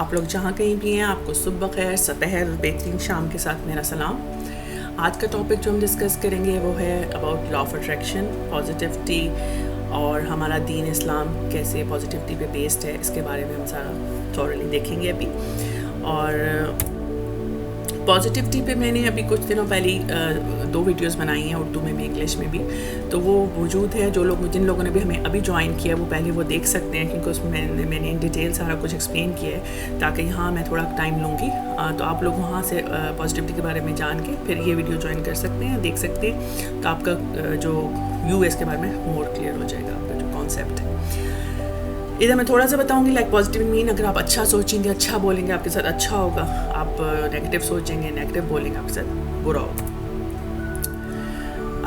آپ لوگ جہاں کہیں بھی ہیں آپ کو صبح بخیر، سپہر بہترین شام کے ساتھ میرا سلام۔ آج کا ٹاپک جو ہم ڈسکس کریں گے وہ ہے about law of attraction, positivity اور ہمارا دین اسلام کیسے پازیٹیوٹی پہ بیسڈ ہے، اس کے بارے میں ہم سارا تھورلی دیکھیں گے ابھی۔ اور پازیٹیوٹی پہ میں نے ابھی کچھ دنوں پہلے 2 ویڈیوز بنائی ہیں، اردو میں بھی انگلش میں بھی، تو وہ موجود ہے۔ جن لوگوں نے بھی ہمیں ابھی جوائن کیا وہ پہلے وہ دیکھ سکتے ہیں، کیونکہ اس میں میں نے ان ڈیٹیل سارا کچھ ایکسپلین کیا ہے، تاکہ یہاں میں تھوڑا ٹائم لوں گی تو آپ لوگ وہاں سے پازیٹیوٹی کے بارے میں جان کے پھر یہ ویڈیو جوائن کر سکتے ہیں، دیکھ سکتے ہیں، تو آپ کا جو ویو ہے اس کے بارے میں مور کلیئر ہو جائے گا، آپ کا جو کانسیپٹ ہے۔ ادھر میں تھوڑا سا بتاؤں گی، لائک پازیٹیو مین اگر آپ اچھا سوچیں گے، اچھا بولیں گے، آپ کے ساتھ اچھا ہوگا۔ آپ نیگیٹو سوچیں گے، نیگیٹو بولیں گے، آپ کے ساتھ برا ہوگا۔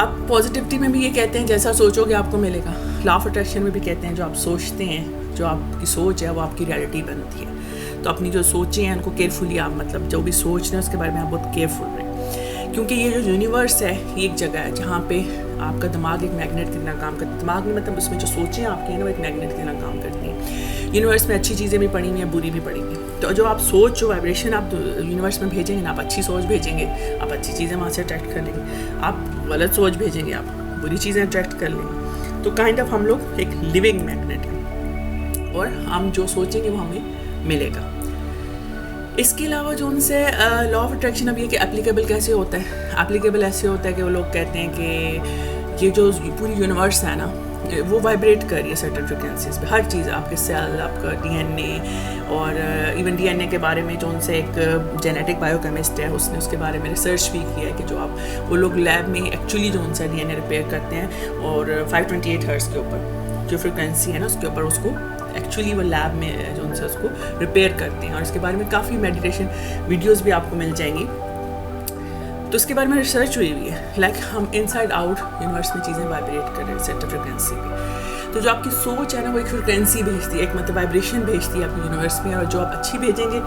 اب پازیٹیوٹی میں بھی یہ کہتے ہیں جیسا سوچو گے آپ کو ملے گا۔ لا آف اٹریکشن میں بھی کہتے ہیں جو آپ سوچتے ہیں، جو آپ کی سوچ ہے وہ آپ کی ریالٹی بنتی ہے۔ تو اپنی جو سوچیں ہیں ان کو کیئرفلی آپ جو بھی سوچ رہے ہیں اس کے بارے میں آپ بہت کیئرفل رہیں، کیونکہ یہ جو یونیورس ہے یہ ایک جگہ ہے جہاں پہ آپ کا دماغ ایک میگنیٹ کی طرح کام کرتا ہے۔ دماغ میں مطلب اس میں جو سوچیں آپ کی ہیں وہ ایک میگنیٹ کی طرح کام کرتی ہیں۔ یونیورس میں اچھی چیزیں بھی پڑی ہوئی ہیں، بری بھی پڑی ہوئی ہیں، تو جو آپ سوچ، جو وائبریشن آپ یونیورس میں بھیجیں گے نا، آپ اچھی سوچ بھیجیں گے، آپ اچھی چیزیں وہاں سے اٹریکٹ کر لیں گے۔ آپ غلط سوچ بھیجیں گے، آپ بری چیزیں اٹریکٹ کر لیں گے۔ تو کائنڈ آف ہم لوگ ایک لیونگ میگنیٹ ہیں، اور ہم جو سوچیں گے وہ ہمیں ملے گا۔ اس کے علاوہ جو ان سے لا آف اٹریکشن اب یہ کہ اپلیکیبل کیسے ہوتا ہے، اپلیکیبل ایسے ہوتا ہے کہ وہ لوگ کہتے ہیں کہ یہ جو پوری یونیورس ہے نا وہ وائبریٹ کر رہی ہے سرٹن فریکوینسیز پہ، ہر چیز، آپ کے سیل، آپ کا ڈی این اے، اور ایون ڈی این اے کے بارے میں جو ان سے ایک جینیٹک بایو کیمسٹ ہے اس نے اس کے بارے میں ریسرچ بھی کیا ہے کہ جو وہ لوگ لیب میں ایکچولی جو ان سے ڈی این اے ریپیئر کرتے ہیں، اور 528 ہرٹز کے اوپر جو فریکوینسی ہے نا اس کے اوپر اس کو ایکچولی وہ لیب میں جو ان سے اس کو ریپیئر کرتے ہیں، اور اس کے بارے میں کافی میڈیٹیشن ویڈیوز بھی آپ کو مل جائیں گی۔ تو اس کے بارے میں ریسرچ ہوئی ہوئی ہے، لائک ہم ان سائڈ آؤٹ یونیورس میں چیزیں وائبریٹ کر رہے ہیں سرٹن فریکوینسی پہ۔ تو جو آپ کی سوچ ہے نا وہ ایک فریکوینسی بھیجتی ہے، ایک مطلب وائبریشن بھیجتی ہے آپ کی یونیورس میں، اور جو آپ اچھی بھیجیں گے،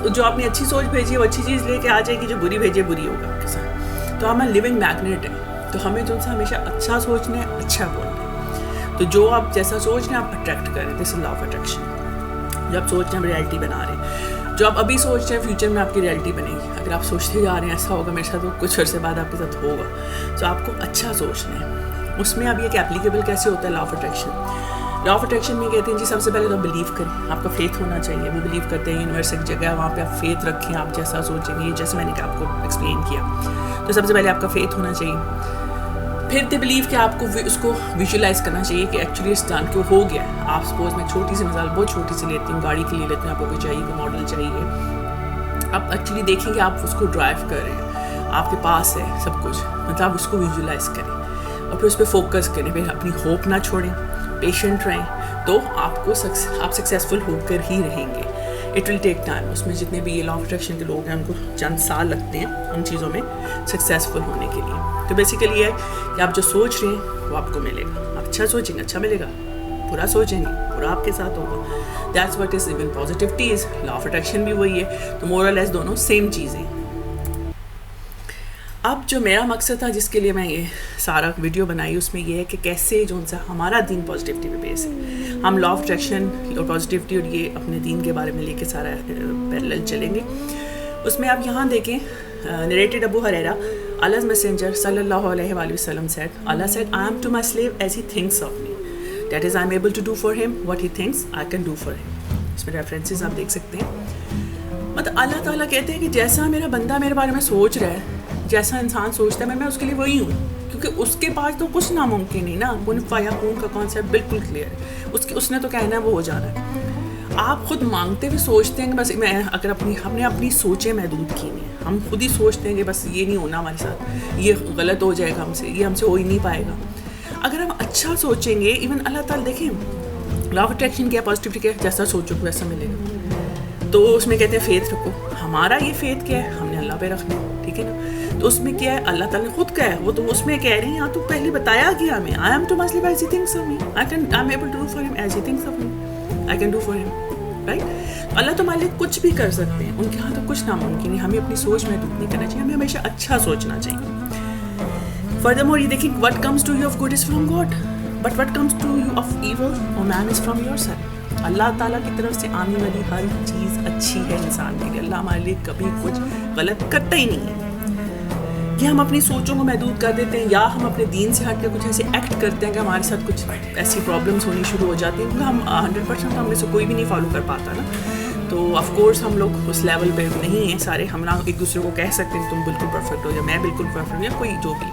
جو آپ نے اچھی سوچ بھیجی ہے وہ اچھی چیز لے کے آ جائے گی، جو بری بھیجی ہے بری ہوگا آپ کے ساتھ۔ تو ہم لیونگ میگنیٹ ہے، تو ہمیں جو سے ہمیشہ اچھا سوچنا ہے، اچھا بولنا ہے۔ تو جو آپ جیسا سوچ رہے ہیں آپ اٹریکٹ کر رہے ہیں، دس از لا آف اٹریکشن۔ جو آپ سوچ رہے ہیں ریالٹی بنا رہے ہیں، جو آپ ابھی سوچ رہے ہیں فیوچر میں آپ کی ریالٹی بنے گی۔ اگر آپ سوچتے جا رہے ہیں ایسا ہوگا میرے ساتھ، تو کچھ عرصے بعد آپ کے ساتھ ہوگا۔ تو آپ کو اچھا سوچنا ہے۔ اس میں اب یہ کہ اپلیکیبل کیسے ہوتا ہے law of attraction. Law of attraction میں کہتے ہیں جی سب سے پہلے تو آپ بلیو کریں، آپ کا فیتھ ہونا چاہیے۔ وہ بلیو کرتے ہیں یونیورس ایک جگہ ہے، وہاں پہ آپ فیتھ رکھیں، آپ جیسا سوچیں گے، جیسے میں نے آپ کو ایکسپلین کیا۔ تو سب سے پہلے آپ کا فیتھ ہونا چاہیے۔ پھر دے بلیو کہ آپ کو اس کو ویژولائز کرنا چاہیے کہ ایکچولی اس ڈن کہ ہو گیا ہے۔ آپ سپوز میں چھوٹی سی مثال بہت چھوٹی سی لیتی ہوں، گاڑی کے لیے لیتی ہوں، آپ کو کوئی چاہیے، کوئی ماڈل چاہیے، آپ ایکچولی دیکھیں کہ آپ اس کو ڈرائیو کر رہے ہیں، آپ کے پاس ہے سب کچھ، مطلب آپ اس کو ویژولائز کریں اور پھر اس پہ فوکس کریں، پھر اپنی ہوپ نہ چھوڑیں، پیشنٹ رہیں، تو آپ سکسیزفل ہو کر ہی رہیں گے۔ It will take time. اس میں جتنے بھی یہ لا آف اٹریکشن کے لوگ ہیں ان کو چند سال لگتے ہیں ان چیزوں میں سکسیزفل ہونے کے لیے۔ تو بیسیکلی یہ ہے کہ آپ جو سوچ رہے ہیں وہ آپ کو ملے گا۔ آپ اچھا سوچیں گے اچھا ملے گا، برا سوچیں گے برا آپ کے ساتھ ہوگا۔ That's what is even positivity is. Law of attraction بھی وہی ہے، تو مور اور لیس دونوں سیم چیزیں۔ اب جو میرا مقصد تھا جس کے لیے میں یہ سارا ویڈیو بنائی، اس میں یہ ہے کہ کیسے جو ان سے ہمارا دین پازیٹیوٹی پہ بیس ہے، ہم لا آف اٹریکشن اور پازیٹیوٹی اور یہ اپنے دین کے بارے میں لے کے سارا پیرلل چلیں گے۔ اس میں آپ یہاں دیکھیں، نریٹڈ ابو ہریرہ، Allah's messenger صلی اللہ علیہ وآلہ وسلم said, Allah said, I am to my slave as he thinks of me. That is, I am able to do for him what he thinks I can do for him. اس میں references آپ دیکھ سکتے ہیں۔ مطلب اللہ تعالیٰ کہتے ہیں کہ جیسا میرا بندہ میرے بارے میں سوچ رہا ہے، جیسا انسان سوچتا ہے، میں اس کے لیے وہی ہوں، کیونکہ اس کے پاس تو کچھ ناممکن نہیں نا۔ کن فیکون کا کانسیپٹ بالکل کلیئر ہے، اس نے تو کہنا ہے وہ ہو جانا ہے۔ آپ خود مانگتے ہوئے سوچتے ہیں کہ بس میں اگر ہم نے اپنی سوچیں محدود کی ہیں، ہم خود ہی سوچتے ہیں کہ بس یہ نہیں ہونا ہمارے ساتھ، یہ غلط ہو جائے گا ہم سے، یہ ہم سے ہو ہی نہیں پائے گا۔ اگر ہم اچھا سوچیں گے، ایون اللہ تعالیٰ دیکھیں لا آف اٹریکشن کیا، پازیٹیوٹی کیا، جیسا سوچو ویسا ملے گا۔ تو اس میں کہتے ہیں فیتھ رکھو۔ ہمارا یہ فیتھ کیا ہے، ہم نے اللہ پہ رکھنا ہے، ٹھیک ہے نا۔ تو اس میں کیا ہے، اللہ تعالیٰ نے خود کہا ہے، وہ تو اس میں کہہ رہے ہیں، تو پہلے بتایا گیا ہمیں، I am to my slave as he thinks of me, I am able to do for him as he thinks of me, I can do for him, right؟ تو اللہ تو ہمارے لیے کچھ بھی کر سکتے ہیں، ان کے ہاں تو کچھ ناممکن ہے۔ ہمیں اپنی سوچ محدود نہیں کرنا چاہیے، ہمیں ہمیشہ اچھا سوچنا چاہیے۔ Furthermore یہ دیکھیں، what comes to you of good is from God, but what comes to you of evil or man is from yourself۔ اللہ تعالیٰ کی طرف سے آنے والی ہر چیز اچھی ہے انسان کے لیے. اللہ ہمارے لیے کبھی کچھ غلط کرتا ہی نہیں ہے. کہ ہم اپنی سوچوں کو محدود کر دیتے ہیں یا ہم اپنے دین سے ہٹ کے کچھ ایسے ایکٹ کرتے ہیں کہ ہمارے ساتھ کچھ ایسی پرابلمس ہونی شروع ہو جاتی ہیں, کیونکہ ہم 100% ہم میں سے کوئی بھی نہیں فالو کر پاتا نا. تو آف کورس ہم لوگ اس لیول پہ نہیں ہیں سارے, ہم نہ ایک دوسرے کو کہہ سکتے ہیں تم بالکل پرفیکٹ ہو یا میں بالکل پرفیکٹ ہوں یا کوئی جو بھی.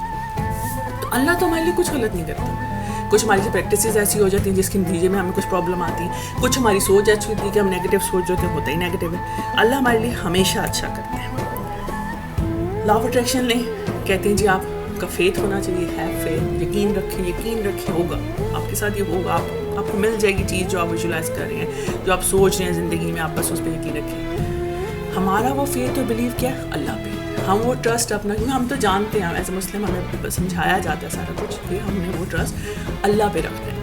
تو اللہ تو ہمارے لیے کچھ غلط نہیں کرتا. کچھ ہماری پریکٹسز ایسی ہو جاتی ہیں جس کے نتیجے میں ہمیں کچھ پرابلم آتی ہے, کچھ ہماری سوچ ایسی ہوتی ہے کہ ہم نیگیٹو سوچ جو ہوتا ہی نیگیٹو ہے. اللہ ہمارے لیے ہمیشہ اچھا کرتے ہیں. لا آف اٹریکشن لیں, کہتے ہیں جی آپ کا فیتھ ہونا چاہیے, ہے فیتھ, یقین رکھیں ہوگا آپ کے ساتھ, یہ ہوگا, آپ کو مل جائے گی چیز جو آپ ویژولائز کر رہے ہیں, جو آپ سوچ رہے ہیں زندگی میں, آپ بس اس پہ یقین رکھیں. ہمارا وہ فیتھ اور بلیو کیا ہے اللہ پہ, ہم وہ ٹرسٹ اپنا, کیونکہ ہم تو جانتے ہیں ایز اے مسلم ہمیں سمجھایا جاتا ہے سارا کچھ کہ ہم نے وہ ٹرسٹ اللہ پہ رکھنا ہے.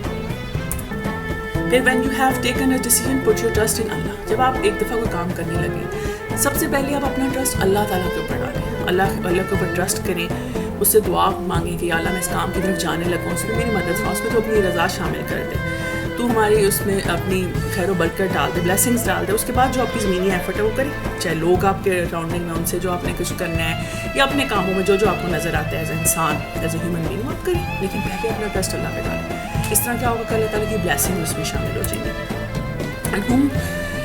پھر when you have taken a decision put your trust in Allah. جب آپ ایک دفعہ کوئی کام کرنے لگیں, سب سے پہلے آپ اپنا ٹرسٹ اللہ تعالیٰ کے اوپر ڈالیں, اللہ کے اوپر ٹرسٹ کریں, اس سے دعا مانگیں کہ یا اللہ میں اس کام کی طرف جانے لگا, اس میں میری مدد ہو, اس میں تو اپنی رضا شامل کر دے, تو ہماری اس میں اپنی خیر و برکت ڈال دے, بلیسنگس ڈال دے. اس کے بعد جو آپ کی زمینی ایفرٹ ہے وہ کریں, چاہے لوگ آپ کے سراؤنڈنگ میں ان سے جو آپ نے کچھ کرنا ہے یا اپنے کاموں میں جو آپ کو نظر آتا ہے ایز اے انسان, ایز اے ہیومن بینگ, آپ کریں, لیکن پہلے اپنا ٹرسٹ اللہ پہ ڈالیں. اس طرح کیا ہوگا کہ اللہ تعالیٰ کی بلیسنگ اس میں شامل ہو جائیں گی.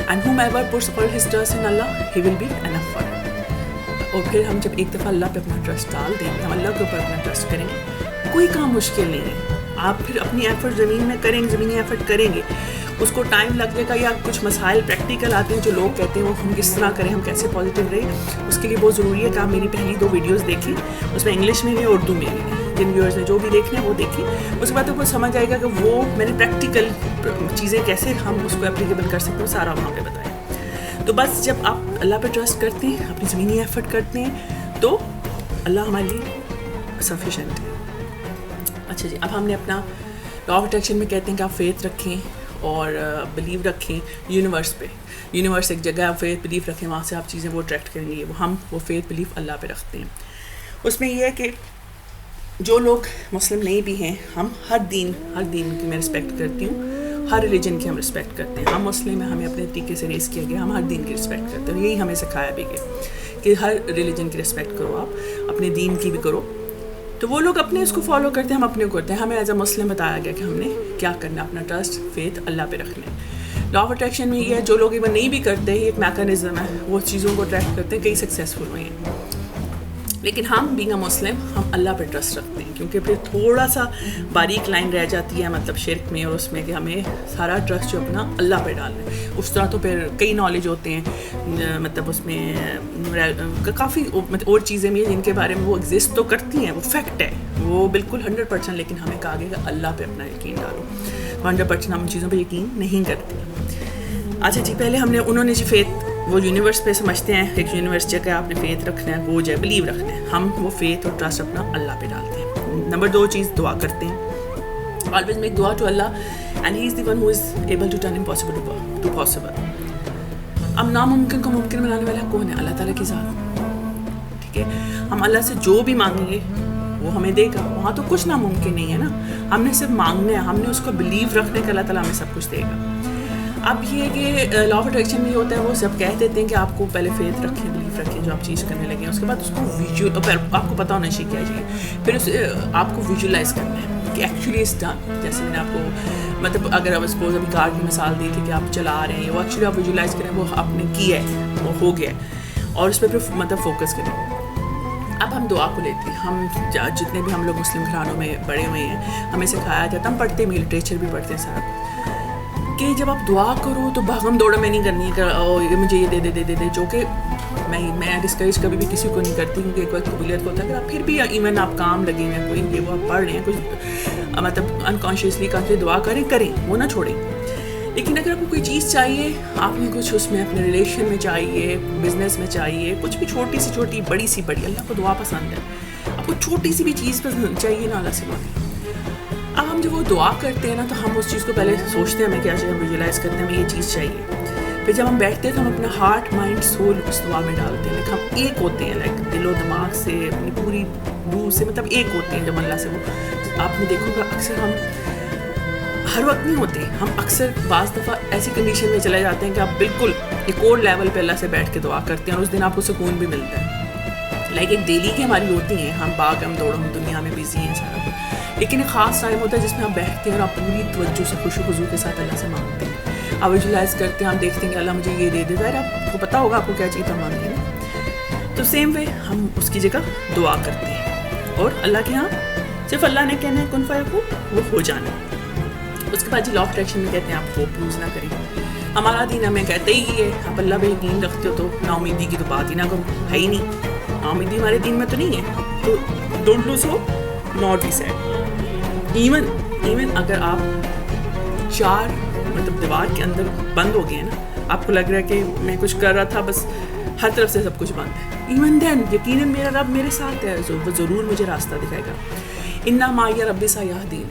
And whomever puts all his trust in Allah, he will be enough for him. اور پھر ہم جب ایک دفعہ اللہ پہ اپنا ٹرسٹ ڈال دیں گے, ہم اللہ کے اوپر اپنا ٹرسٹ کریں گے, کوئی کام مشکل نہیں ہے. آپ پھر اپنی ایفرٹ زمین میں کریں گے, زمینی ایفرٹ کریں گے, اس کو ٹائم لگ جائے گا, یا کچھ مسائل پریکٹیکل آتے ہیں جو لوگ کہتے ہیں وہ ہم کس طرح کریں, ہم کیسے پازیٹیو رہیں. اس کے لیے بہت ضروری ہے کہ آپ میری پہلی 2 ویڈیوز دیکھیں, اس میں انگلش میں بھی اردو میں بھی, جن ویورز نے جو بھی دیکھنا ہے وہ دیکھیں. اس کے بعد آپ کو سمجھ آئے گا کہ وہ میں نے پریکٹیکل چیزیں کیسے ہم اس کو اپلیکیبل کر سکتے ہیں, سارا وہاں پہ بتایا. تو بس جب آپ اللہ پہ ٹرسٹ کرتے ہیں, اپنی زمینی ایفرٹ کرتے ہیں, تو اللہ ہمارے لیے سفیشینٹ ہے. اچھا جی, اب ہم نے اپنا لا آف اٹریکشن میں کہتے ہیں کہ آپ فیتھ رکھیں اور بلیو رکھیں یونیورس پہ. یونیورس ایک جگہ, آپ فیتھ بلیو رکھیں, وہاں سے آپ چیزیں وہ اٹریکٹ کریں گے. ہم وہ فیتھ بلیو اللہ پہ رکھتے ہیں. اس میں یہ ہے کہ جو لوگ مسلم نہیں بھی ہیں, ہم ہر دین کی میں رسپیکٹ کرتی ہوں, ہر ریلیجن کی ہم رسپیکٹ کرتے ہیں. ہم مسلم ہیں, ہمیں اپنے طریقے سے ریس کیا گیا, ہم ہر دین کی رسپیکٹ کرتے ہیں. یہی ہمیں سکھایا بھی گیا کہ ہر ریلیجن کی رسپیکٹ کرو, آپ اپنے دین کی بھی کرو. تو وہ لوگ اپنے اس کو فالو کرتے ہیں, ہم اپنے کو کرتے ہیں. ہمیں ایز اے مسلم بتایا گیا کہ ہم نے کیا کرنا, اپنا ٹرسٹ فیتھ اللہ پہ رکھنا ہے. لا آف اٹریکشن میں یہ ہے, جو لوگ ایون نہیں بھی کرتے, یہ ایک میکانزم ہے, وہ چیزوں کو اٹریکٹ کرتے ہیں, کئی سکسیزفل ہوئے ہیں. لیکن ہم بینگ اے مسلم, ہم اللہ پہ ٹرسٹ رکھتے ہیں, کیونکہ پھر تھوڑا سا باریک لائن رہ جاتی ہے مطلب شرک میں اور اس میں, کہ ہمیں سارا ٹرسٹ جو اپنا اللہ پہ ڈالنا ہے. اس طرح تو پھر کئی نالج ہوتے ہیں, مطلب اس میں کافی اور چیزیں بھی ہیں جن کے بارے میں وہ ایگزسٹ تو کرتی ہیں, وہ فیکٹ ہے, وہ بالکل 100%, لیکن ہمیں کہا گیا کہ اللہ پہ اپنا یقین ڈالو. 100% ہم ان چیزوں پہ یقین نہیں کرتے. اچھا جی, پہلے ہم نے انہوں نے فیتھ وہ یونیورس پہ سمجھتے ہیں, ایک یونیورس جگہ آپ نے فیتھ رکھنا ہے, وہ جو ہے بلیو رکھنا ہے. ہم وہ فیتھ اور ٹرسٹ اپنا اللہ پہ ڈالتے ہیں. نمبر 2 چیز, دعا کرتے ہیں. آلویز میک دعا to Allah, and he is the one who is able to turn impossible to possible. اب ناممکن کو ممکن بنانے والا کون ہے؟ اللہ تعالیٰ کی ذات. ٹھیک ہے, ہم اللہ سے جو بھی مانگیں گے وہ ہمیں دے گا. وہاں تو کچھ ناممکن نہیں ہے نا, ہم نے صرف مانگنا ہے, ہم نے اس کو بلیو رکھنے کا, اللہ تعالیٰ ہمیں سب کچھ دے گا. اب یہ کہ لا آف اٹریکشن میں یہ ہوتا ہے, وہ سب کہہ دیتے ہیں کہ آپ کو پہلے فیتھ رکھیں, بلیف رکھیں, جو آپ چیز کرنے لگیں, اس کے بعد اس کو آپ کو پتہ ہونا چاہیے کیا چاہیے, پھر اس آپ کو ویژولائز کرنا ہے کہ ایکچولی اس ڈن. جیسے میں نے آپ کو مطلب اگر آپ سپوز ابھی کار کی مثال دی تھی کہ آپ چلا رہے ہیں, وہ ایکچولی آپ ویژولائز کریں وہ آپ نے کیا ہے, وہ ہو گیا ہے, اور اس پہ پھر مطلب فوکس کریں. اب ہم دعا کو لیتے ہیں. ہم جتنے بھی ہم لوگ مسلم گھرانوں میں بڑے ہوئے ہیں, ہمیں سکھایا جاتا, ہم پڑھتے ہیں, لٹریچر بھی پڑھتے ہیں سارا, کہ جب آپ دعا کرو تو بھاگم دوڑ میں نہیں کرنی ہے کہ مجھے یہ دے دے, جو کہ میں ڈسکریج کبھی بھی کسی کو نہیں کرتی, کیونکہ ایک وقت قبولیت کو ہوتا ہے. اگر پھر بھی ایون آپ کام لگے ہوئے ہیں, کوئی یہ وہ آپ پڑھ رہے ہیں, کچھ مطلب انکانشیسلی کافی دعا کریں, وہ نہ چھوڑیں. لیکن اگر آپ کو کوئی چیز چاہیے, آپ نے کچھ اس میں اپنے ریلیشن میں چاہیے, بزنس میں چاہیے, کچھ بھی چھوٹی سی چھوٹی, بڑی سی بڑی, اللہ کو دعا پسند ہے. آپ کو چھوٹی سی بھی چیز پسند چاہیے نا, اللہ سے مانگیں. اب ہم جب وہ دعا کرتے ہیں نا, تو ہم اس چیز کو پہلے سوچتے ہیں ہمیں کیا چاہیے, ہم ویژولائز کرتے ہیں ہمیں یہ چیز چاہیے. پھر جب ہم بیٹھتے ہیں تو ہم اپنا ہارٹ, مائنڈ, سول اس دعا میں ڈالتے ہیں. ہم ایک ہوتے ہیں, دل و دماغ سے, اپنی پوری روح سے, مطلب ایک ہوتے ہیں جب اللہ سے. وہ آپ نے دیکھو کہ اکثر ہم ہر وقت نہیں ہوتے. ہم اکثر بعض دفعہ ایسی کنڈیشن میں چلے جاتے ہیں کہ آپ بالکل ایک اور لیول پہ اللہ سے بیٹھ کے دعا کرتے ہیں اور اس دن آپ کو سکون بھی ملتا ہے. لائک ایک ڈیلی کی ہماری ہوتی ہیں, ہم ہم دوڑوں دنیا میں بزی ہیں سارا کچھ, لیکن ایک خاص ٹائم ہوتا ہے جس میں آپ بیٹھتے ہیں اور آپ پوری توجہ سے خوش و خضوع کے ساتھ اللہ سے مانگتے ہیں. آپ ویژولائز کرتے ہیں, آپ دیکھتے ہیں کہ اللہ مجھے یہ دے دیتا ہے, آپ کو پتہ ہوگا آپ کو کیا چیز مانگنی ہے. تو سیم وے ہم اس کی جگہ دعا کرتے ہیں اور اللہ کے ہاں صرف اللہ نے کہنا ہے کن فیکون, وہ ہو جانا. اس کے بعد جی لا آف اٹریکشن میں کہتے ہیں آپ ہوپ لوز نہ کریں. ہمارا دین ہمیں کہتے ہی ہے آپ اللہ پہ یقین رکھتے ہو تو نا امیدی کی تو بات ہی نہ کرو, ہے ہی نہیں. نا امیدی ہمارے دین میں تو نہیں ہے. تو don't lose hope, not be sad. Even اگر آپ 4 مطلب دیوار کے اندر بند ہو گئے ہیں نا, آپ کو لگ رہا ہے کہ میں کچھ کر رہا تھا بس ہر طرف سے سب کچھ بند ہے, ایون دین یقیناً میرا رب میرے ساتھ ہے, وہ ضرور مجھے راستہ دکھائے گا. انا معی ربی سیہدین,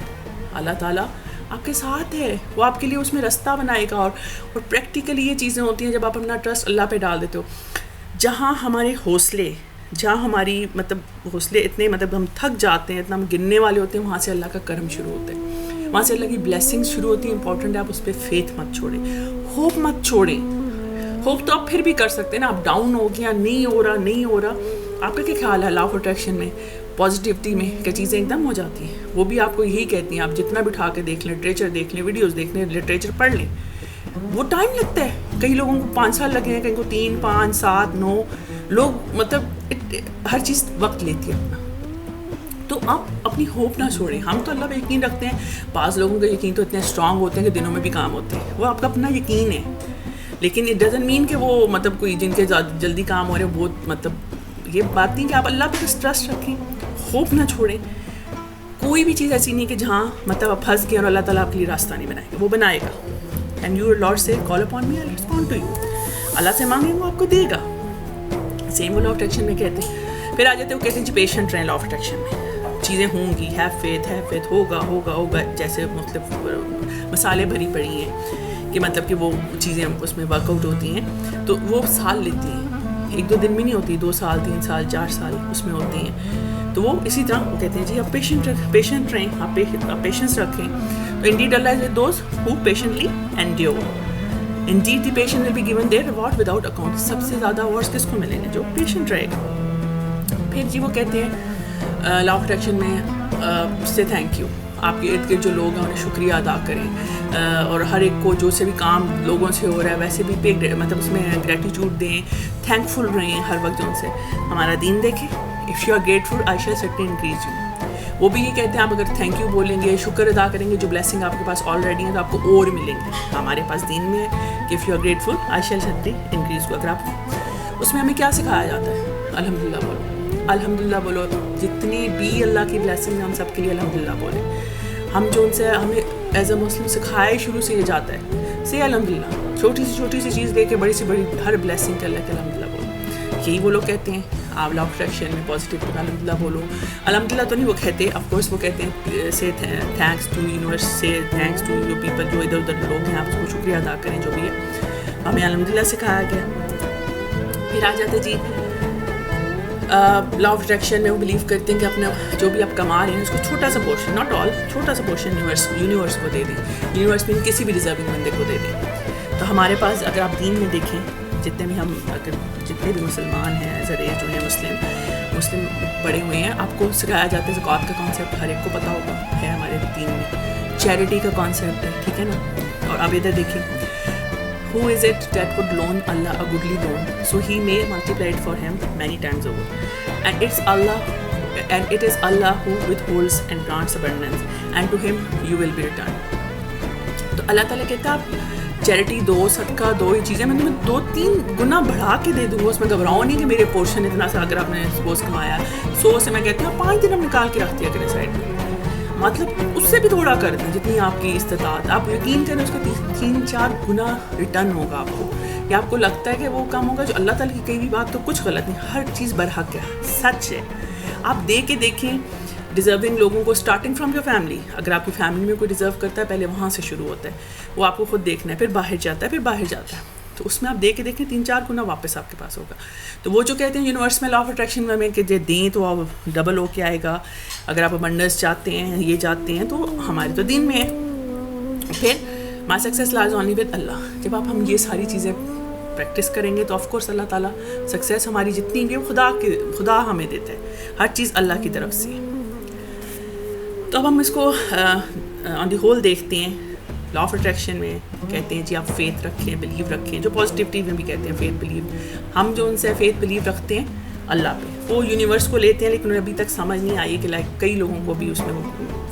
اللہ تعالیٰ آپ کے ساتھ ہے, وہ آپ کے لیے اس میں راستہ بنائے گا. اور پریکٹیکلی یہ چیزیں ہوتی ہیں جب آپ اپنا ٹرسٹ اللہ پہ ڈال دیتے ہو. جہاں ہمارے حوصلے, جہاں ہماری مطلب حوصلے اتنے مطلب ہم تھک جاتے ہیں, اتنا ہم گننے والے ہوتے ہیں, وہاں سے اللہ کا کرم شروع ہوتا ہے, وہاں سے اللہ کی بلیسنگس شروع ہوتی ہیں. امپورٹنٹ ہے آپ اس پہ فیتھ مت چھوڑیں, ہوپ مت چھوڑیں. ہوپ تو آپ پھر بھی کر سکتے ہیں نا, آپ ڈاؤن ہو گیا, نہیں ہو رہا. آپ کا کیا خیال ہے لا آف اٹریکشن میں, پازیٹیوٹی میں, کیا چیزیں ایک دم ہو جاتی ہیں؟ وہ بھی آپ کو یہی کہتی ہیں, آپ جتنا بھی اٹھا کے دیکھ لیں, لٹریچر دیکھ لیں, ویڈیوز دیکھ لیں, لٹریچر پڑھ لیں, وہ ٹائم لگتا ہے. کئی لوگوں کو 5 سال لگے ہیں, کہیں کو 3, 5, 7, 9 لوگ, مطلب ہر چیز وقت لیتی ہے اپنا. تو آپ اپنی ہوپ نہ چھوڑیں. ہم تو اللہ پہ یقین رکھتے ہیں, بعض لوگوں کا یقین تو اتنے اسٹرانگ ہوتے ہیں کہ دنوں میں بھی کام ہوتے ہیں, وہ آپ کا اپنا یقین ہے. لیکن اٹ ڈزنٹ مین کہ وہ مطلب کوئی جن کے جلدی کام ہو رہے ہیں, وہ مطلب یہ بات نہیں کہ آپ اللہ پہ ٹرسٹ رکھیں, ہوپ نہ چھوڑیں. کوئی بھی چیز ایسی نہیں کہ جہاں مطلب آپ پھنس گئے اور اللہ تعالیٰ آپ کے لیے راستہ نہیں بنائے گا, وہ بنائے گا. اینڈ یور لارڈ سے call upon me, I will respond to you. Allah سے مانگیں وہ آپ کو دے گا. سیم وہ لا آف اٹریکشن میں کہتے ہیں. پھر آ جاتے ہیں وہ کہتے ہیں جی پیشنٹ رہیں لا آف اٹریکشن میں, چیزیں ہوں گی, ہیو فیتھ, ہوگا, جیسے مختلف مسالے بھری پڑی ہیں کہ مطلب کہ وہ چیزیں اس میں ورک آؤٹ ہوتی ہیں, تو وہ سال لیتی ہیں, 1-2 دن میں نہیں ہوتی, 2 سال, 3 سال, 4 سال اس میں ہوتی ہیں. تو وہ اسی طرح وہ کہتے ہیں جی آپ پیشنٹ رہیں, آپ پیشنس رکھیں. تو indeed Allah is with those who patiently endure. Indeed the patient will be given their reward without account. سب سے زیادہ ایوارڈس کس کو ملیں گے؟ جو پیشنٹ رہے گا. پھر جی وہ کہتے ہیں لا آف اٹریکشن میں سے تھینک یو. آپ کے ارد گرد جو لوگ ہیں انہیں شکریہ ادا کریں, اور ہر ایک کو جو سے بھی کام لوگوں سے ہو رہا ہے ویسے بھی مطلب اس میں گریٹیٹیوڈ دیں, تھینک فل رہیں ہر وقت جو ان سے. ہمارا دین دیکھیں, if you are grateful I shall certainly increase you. وہ بھی یہ کہتے ہیں آپ اگر تھینک یو بولیں گے, شکر ادا کریں گے, جو بلیسنگ آپ کے پاس آلریڈی ہیں تو آپ کو اور ملیں گے. ہمارے پاس دین میں ہے کہ if you are grateful I shall certainly increase you. اگر آپ اس میں ہمیں کیا سکھایا جاتا ہے؟ الحمدللہ بولو, الحمدللہ بولو. جتنی بھی اللہ کی بلیسنگ ہے ہم سب کے لیے الحمدللہ بولیں. ہم جو ان سے ہمیں ایز اے مسلم سکھایا شروع سے یہ جاتا ہے سے الحمدللہ. چھوٹی سی چیز دے کے بڑی سے بڑی ہر بلیسنگ کے اللہ کے الحمدللہ بولو. یہی وہ لوگ کہتے ہیں آپ لا آف اٹریکشن میں پازیٹیو الحمدللہ بولو. الحمدللہ تو نہیں وہ کہتے, آف کورس وہ کہتے ہیں سے تھینکس ٹو یونیورس, سے تھینکس ٹو یو پیپل, جو ادھر ادھر لوگ ہیں آپ اس کو شکریہ ادا کریں. جو بھی ہے ہمیں الحمدللہ سکھایا گیا. پھر آ جاتے جی لا آف اٹریکشن میں وہ بلیو کرتے ہیں کہ اپنا جو بھی آپ کما رہے ہیں اس کو چھوٹا سا پورشن, ناٹ آل, چھوٹا سا پورشن یونیورس کو دے دیں. یونیورس میں کسی بھی ڈیزرونگ بندے کو دے دیں. تو ہمارے پاس اگر آپ دین میں دیکھیں, جتنے بھی ہم اگر جتنے بھی مسلمان ہیں ذرے جو ہیں مسلم پڑے ہوئے ہیں, آپ کو سکھایا جاتا ہے زکوٰۃ کا کانسیپٹ ہر ایک کو پتہ ہوگا ہے ہمارے دین میں. چیریٹی کا کانسیپٹ ہے, ٹھیک ہے نا. اور اب ادھر دیکھیں, who is it that would loan Allah a goodly loan so he may multiply it for him many times over, and it is Allah who withholds and grants abundance, and to him you will be returned. تو اللہ تعالیٰ کہتا ہے آپ charity دو, صدقہ دو, یہ چیزیں میں تمہیں 2-3 گنا بڑھا کے دے دوں گا. اس میں گھبراؤ نہیں کہ میرے پورشن اتنا سا, اگر آپ نے سپوز کمایا 100 سے, میں کہتی ہوں 5 دن ہم نکال کے رکھ دیا کریں سائڈ میں, مطلب اس سے بھی تھوڑا کر دیں جتنی آپ کی استطاعت. آپ یقین کریں اس کا 3-4 گنا ریٹرن ہوگا آپ کو. یا آپ کو لگتا ہے کہ وہ کم ہوگا, جو اللہ تعالیٰ کی کئی بھی بات تو کچھ غلط نہیں, ہر چیز برحق ہے, سچ ہے. آپ دے کے دیکھیں ڈیزرونگ لوگوں کو, اسٹارٹنگ فرام یور فیملی. اگر آپ کی فیملی میں کوئی ڈیزرو کرتا ہے پہلے وہاں سے شروع ہوتا ہے, وہ آپ کو خود دیکھنا ہے, پھر باہر جاتا ہے, تو اس میں آپ دے کے دیکھیں 3-4 گنا واپس آپ کے پاس ہوگا. تو وہ جو کہتے ہیں یونیورس میں لا آف اٹریکشن میں کہ دیں تو آپ ڈبل ہو کے آئے گا. اگر آپ ابنڈنس چاہتے ہیں, یہ چاہتے ہیں, تو ہمارے تو دین میں ہے. پھر مائی سکسیز لائز اونلی ود اللہ. جب ہم یہ ساری چیزیں پریکٹس کریں گے تو آف کورس اللہ تعالیٰ سکسیز ہماری جتنی بھی خدا ہمیں دیتا ہے, ہر چیز اللہ کی طرف سے. تو اب ہم اس کو آن دی ہول دیکھتے ہیں. لا آف اٹریکشن میں کہتے ہیں جی آپ فیتھ رکھیں, بلیو رکھیں, جو پازیٹیوٹی میں بھی کہتے ہیں فیتھ بلیو. ہم جو ان سے فیتھ بلیو رکھتے ہیں اللہ پہ, وہ یونیورس کو لیتے ہیں, لیکن انہیں ابھی تک سمجھ نہیں آئی کہ لائک کئی لوگوں کو بھی اس میں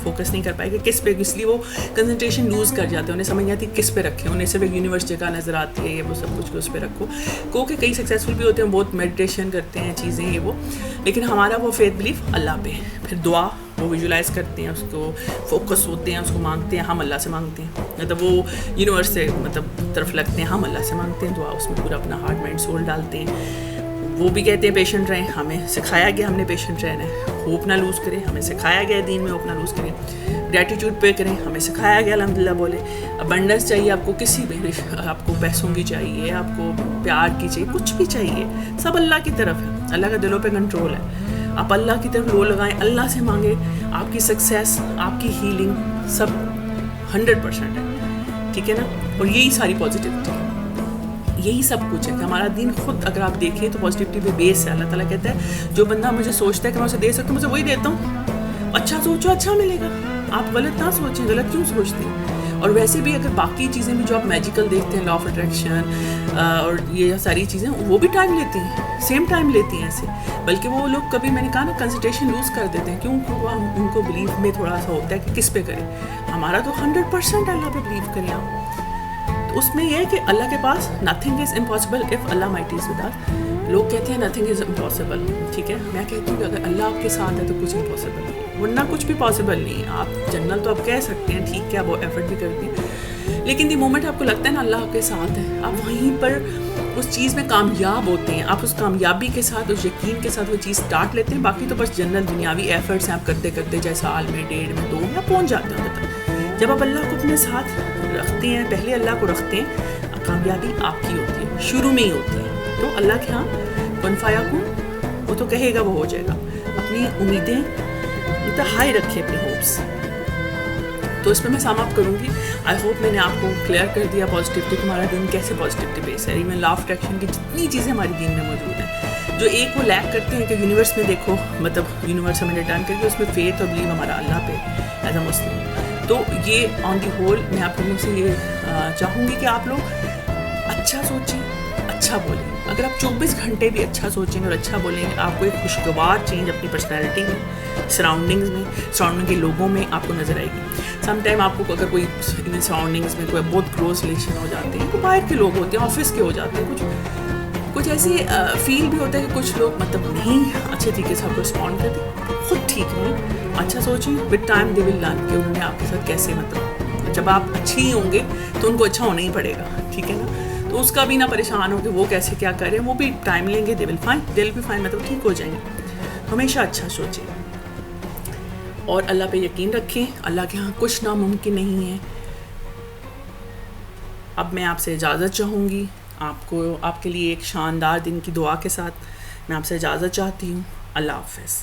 فوکس نہیں کر پائے کہ کس پہ, اس لیے وہ کنسنٹریشن لوز کر جاتے ہیں, انہیں سمجھ نہیں آتی کس پہ رکھیں, انہیں صرف ایک یونیورس جگہ نظر آتی ہے, یہ وہ سب کچھ اس پہ رکھو. کہ کئی سکسیزفل بھی ہوتے ہیں, بہت میڈیٹیشن کرتے ہیں چیزیں یہ وہ, لیکن ہمارا وہ فیتھ بلیف اللہ پہ. پھر دعا وہ ویژولائز کرتے ہیں, اس کو فوکس ہوتے ہیں, اس کو مانگتے ہیں, ہم اللہ سے مانگتے ہیں, مطلب وہ یونیورس سے طرف لگتے ہیں, ہم اللہ سے مانگتے ہیں دعا, اس میں پورا اپنا ہارٹ مائنڈ سول ڈالتے ہیں. وہ بھی کہتے ہیں پیشنٹ رہیں, ہمیں سکھایا گیا ہم نے پیشنٹ رہنا ہے. ہوپ نہ لوز کریں, ہمیں سکھایا گیا دین میں ہوپ نہ لوز کریں. گریٹیٹیوڈ پے کریں, ہمیں سکھایا گیا الحمدللہ بولے. ابنڈنس چاہیے آپ کو, کسی بھی, آپ کو پیسوں کی چاہیے, آپ کو پیار کی چاہیے, کچھ بھی چاہیے, سب اللہ کی طرف ہے. اللہ کا دلوں پہ کنٹرول ہے. آپ اللہ کی طرف لو لگائیں, اللہ سے مانگیں, آپ کی سکسیس, آپ کی ہیلنگ سب 100% ہے. ٹھیک ہے نا. اور یہی ساری پازیٹیوٹی ہے, یہی سب کچھ ہے کہ ہمارا دین خود اگر آپ دیکھیں تو پازیٹیوٹی پہ بیس ہے. اللہ تعالیٰ کہتا ہے جو بندہ مجھے سوچتا ہے کہ میں اسے دے سکتا ہوں, مجھے وہی دیتا ہوں. اچھا سوچو اچھا ملے گا. آپ غلط نہ سوچیں, غلط کیوں سوچتے ہیں. اور ویسے بھی اگر باقی چیزیں بھی جو آپ میجیکل دیکھتے ہیں, لا آف اٹریکشن اور یہ ساری چیزیں, وہ بھی ٹائم لیتی ہیں, سیم ٹائم لیتی ہیں ایسے. بلکہ وہ لوگ کبھی, میں نے کہا نا, کنسنٹریشن لوز کر دیتے ہیں. کیوں؟ وہ ان کو بلیف میں تھوڑا سا ہوتا ہے کہ کس پہ کریں. ہمارا تو 100% اللہ پہ بلیو کریں آپ. اس میں یہ ہے کہ اللہ کے پاس nothing is impossible if Allah almighty is with us. لوگ کہتے ہیں نتھنگ از امپاسبل, ٹھیک ہے, میں کہتی ہوں کہ اگر اللہ آپ کے ساتھ ہے تو کچھ امپاسبل نہیں, ورنہ کچھ بھی پاسبل نہیں ہے. آپ جنرل تو آپ کہہ سکتے ہیں, ٹھیک ہے, آپ وہ ایفرٹ بھی کرتے ہیں, لیکن دی مومنٹ آپ کو لگتا ہے نا اللہ آپ کے ساتھ ہے, آپ وہیں پر اس چیز میں کامیاب ہوتے ہیں. آپ اس کامیابی کے ساتھ, اس یقین کے ساتھ وہ چیز اسٹارٹ لیتے ہیں. باقی تو بس جنرل دنیاوی ایفرٹس ہیں, آپ کرتے کرتے چاہے سال میں, 1.5 میں, 2 میں پہنچ جاتے ہیں تک. جب آپ اللہ کو اپنے ساتھ رکھتے ہیں, پہلے اللہ کو رکھتے ہیں, کامیابی آپ کی ہوتی ہے, شروع میں ہی ہوتی ہے. تو اللہ کے ہاں کن فیکون, وہ تو کہے گا وہ ہو جائے گا. اپنی امیدیں ہائی رکھیں, اپنی ہوپس. تو اس پہ میں سم اپ کروں گی. آئی ہوپ میں نے آپ کو کلیئر کر دیا پازیٹیوٹی, ہمارا دین کیسے پازیٹیوٹی بیس ہے. ایون لا آف اٹریکشن کی جتنی چیزیں ہماری دین میں موجود ہیں, جو ایک وہ لیک کرتے ہیں کہ یونیورس میں دیکھو, مطلب یونیورس ہمیں ریٹرن کر کے اس میں فیتھ اور بلیو ہمارا اللہ پہ ایز اے مسلم. تو یہ آن دی ہول میں آپ لوگوں سے یہ چاہوں گی کہ آپ لوگ اچھا سوچیں, اچھا بولیں. اگر آپ 24 گھنٹے بھی اچھا سوچیں گے اور اچھا بولیں گے, آپ کو ایک خوشگوار چینج اپنی پرسنالٹی میں, سراؤنڈنگز میں, سراؤنڈنگ کے لوگوں میں آپ کو نظر آئے گی. سم ٹائم آپ کو اگر کوئی سراؤنڈنگز میں کوئی بہت کلوز ریلیشن ہو جاتے ہیں, تو باہر کے لوگ ہوتے ہیں, آفس کے ہو جاتے ہیں, کچھ ایسی فیل بھی ہوتا ہے کہ کچھ لوگ مطلب نہیں اچھے طریقے سے آپ کو رسپونڈ کرتے. خود ٹھیک نہیں, اچھا سوچیں, with time they will learn کہ انہوں نے آپ کے ساتھ کیسے, مطلب جب آپ اچھے ہی ہوں گے تو ان کو اچھا ہونا ہی پڑے گا. ٹھیک ہے نا. تو اس کا بھی نہ پریشان ہو کہ وہ کیسے کیا کر رہے ہیں, وہ بھی ٹائم لیں گے, دے ول بی فائن, مطلب ٹھیک ہو جائیں گے. ہمیشہ اچھا سوچیں اور اللہ پہ یقین رکھیں. اللہ کے ہاں کچھ ناممکن نہیں ہے. اب میں آپ سے اجازت چاہوں گی, آپ کے لیے ایک شاندار دن کی دعا کے ساتھ میں آپ سے اجازت چاہتی ہوں. اللہ حافظ.